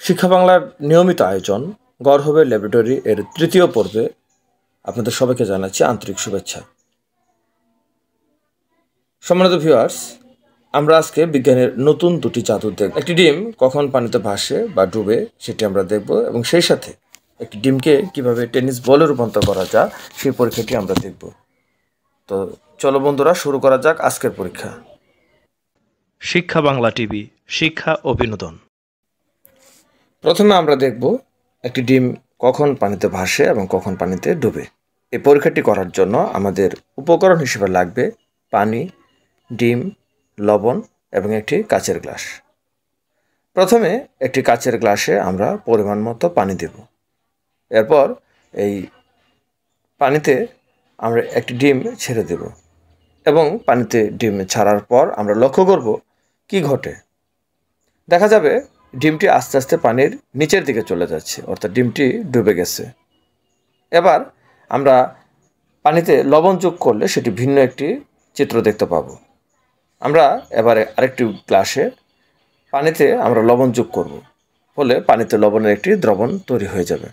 শিক্ষা বাংলার নিয়মিত আয়োজন গড় হবে ল্যাবরেটরি এর তৃতীয় পর্বে আপনাদের সবাইকে জানাচ্ছি আন্তরিক শুভেচ্ছা। সম্মানিত ভিউয়ার্স, আমরা আজকে বিজ্ঞানের নতুন দুটি জাদু দেখব। একটি ডিম কখন পানিতে ভাসে বা ডুবে সেটি আমরা দেখব, এবং সেই সাথে একটি ডিমকে কিভাবে টেনিস বলে রূপান্তর করা যায় সেই পরীক্ষাটি আমরা দেখব। তো চলো বন্ধুরা, শুরু করা যাক আজকের পরীক্ষা। শিক্ষা বাংলা টিভি, শিক্ষা ও বিনোদন। প্রথমে আমরা দেখব একটি ডিম কখন পানিতে ভাসে এবং কখন পানিতে ডুবে। এই পরীক্ষাটি করার জন্য আমাদের উপকরণ হিসেবে লাগবে পানি, ডিম, লবণ এবং একটি কাচের গ্লাস। প্রথমে একটি কাচের গ্লাসে আমরা পরিমাণ মতো পানি দেব। এরপর এই পানিতে আমরা একটি ডিম ছেড়ে দেব, এবং পানিতে ডিম ছাড়ার পর আমরা লক্ষ্য করব কি ঘটে। দেখা যাবে ডিমটি আস্তে আস্তে পানির নিচের দিকে চলে যাচ্ছে, অর্থাৎ ডিমটি ডুবে গেছে। এবার আমরা পানিতে লবণ যোগ করলে সেটি ভিন্ন একটি চিত্র দেখতে পাবো। আমরা এবারে আরেকটি গ্লাসে পানিতে আমরা লবণ যোগ করব, ফলে পানিতে লবণের একটি দ্রবণ তৈরি হয়ে যাবে,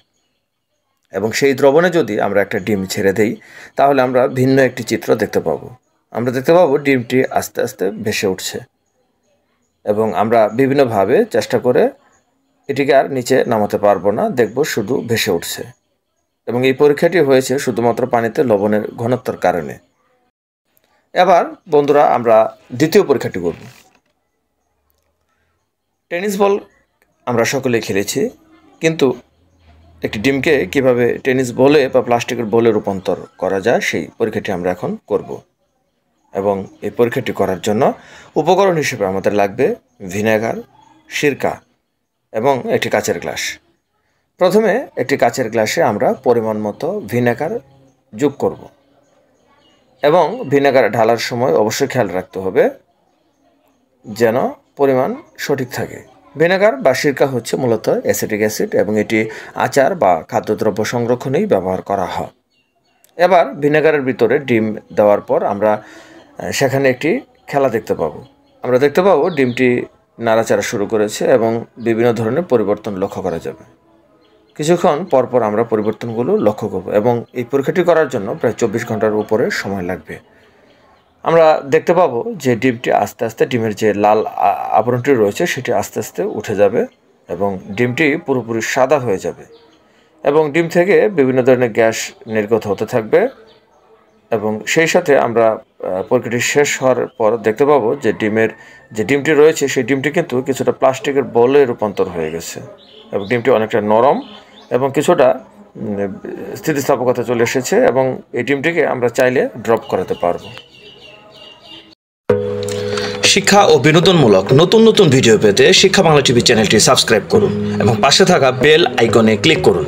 এবং সেই দ্রবণে যদি আমরা একটা ডিম ছেড়ে দেই তাহলে আমরা ভিন্ন একটি চিত্র দেখতে পাবো। আমরা দেখতে পাবো ডিমটি আস্তে আস্তে ভেসে উঠছে, এবং আমরা বিভিন্নভাবে চেষ্টা করে এটিকে আর নিচে নামাতে পারবো না, দেখব শুধু ভেসে উঠছে। এবং এই পরীক্ষাটি হয়েছে শুধুমাত্র পানিতে লবণের ঘনত্বের কারণে। এবার বন্ধুরা, আমরা দ্বিতীয় পরীক্ষাটি করব। টেনিস বল আমরা সকলেই খেলেছি, কিন্তু একটি ডিমকে কিভাবে টেনিস বলে বা প্লাস্টিকের বলে রূপান্তর করা যায় সেই পরীক্ষাটি আমরা এখন করব। এবং এই পরীক্ষাটি করার জন্য উপকরণ হিসেবে আমাদের লাগবে ভিনেগার, সিরকা এবং একটি কাচের গ্লাস। প্রথমে একটি কাচের গ্লাসে আমরা পরিমাণ মতো ভিনেগার যোগ করব, এবং ভিনেগার ঢালার সময় অবশ্যই খেয়াল রাখতে হবে যেন পরিমাণ সঠিক থাকে। ভিনেগার বা সিরকা হচ্ছে মূলত অ্যাসিটিক অ্যাসিড, এবং এটি আচার বা খাদ্যদ্রব্য সংরক্ষণেই ব্যবহার করা হয়। এবার ভিনেগারের ভিতরে ডিম দেওয়ার পর আমরা সেখানে একটি খেলা দেখতে পাবো। আমরা দেখতে পাবো ডিমটি নাড়াচাড়া শুরু করেছে, এবং বিভিন্ন ধরনের পরিবর্তন লক্ষ্য করা যাবে। কিছুক্ষণ পরপর আমরা পরিবর্তনগুলো লক্ষ্য করব, এবং এই পরীক্ষাটি করার জন্য প্রায় 24 ঘন্টার উপরে সময় লাগবে। আমরা দেখতে পাবো যে ডিমটি আস্তে আস্তে, ডিমের যে লাল আবরণটি রয়েছে সেটি আস্তে আস্তে উঠে যাবে, এবং ডিমটি পুরোপুরি সাদা হয়ে যাবে, এবং ডিম থেকে বিভিন্ন ধরনের গ্যাস নির্গত হতে থাকবে। এবং সেই সাথে আমরা পরীক্ষাটি শেষ হওয়ার পর দেখতে পাবো যে ডিমটি রয়েছে সেই ডিমটি কিন্তু কিছুটা প্লাস্টিকের বলে রূপান্তর হয়ে গেছে, এবং ডিমটি অনেকটা নরম এবং কিছুটা স্থিতিস্থাপকতা চলে এসেছে, এবং এই ডিমটিকে আমরা চাইলে ড্রপ করাতে পারবো। শিক্ষা ও বিনোদনমূলক নতুন নতুন ভিডিও পেতে শিক্ষা বাংলা টিভি চ্যানেলটি সাবস্ক্রাইব করুন এবং পাশে থাকা বেল আইকনে ক্লিক করুন।